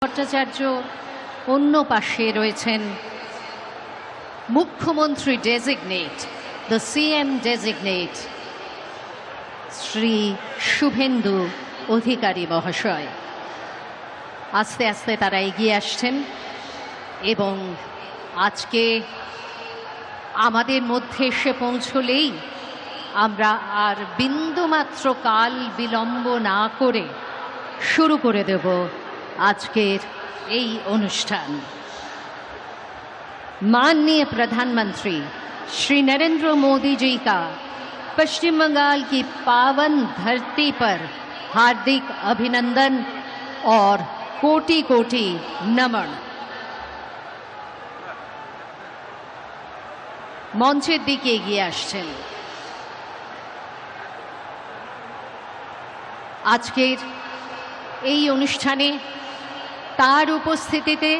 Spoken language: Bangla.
ভট্টাচার্য, অন্য পাশে রয়েছেন মুখ্যমন্ত্রী designate, the CM designate Shri Suvendu Adhikari মহাশয়। আস্তে আস্তে তারা এগিয়ে আসছেন এবং আজকে আমাদের মধ্যে এসে পৌঁছলেই আমরা আর বিন্দুমাত্র কাল বিলম্ব না করে शुरू করে দেব আজকের এই অনুষ্ঠান। माननीय प्रधानमंत्री श्री नरेंद्र मोदी जी का पश्चिम बंगाल की पावन धरती पर हार्दिक अभिनंदन और कोटि कोटि नमन। मंचेर दिके एगिए आसছেন আজকের এই অনুষ্ঠানে তার উপস্থিতিতে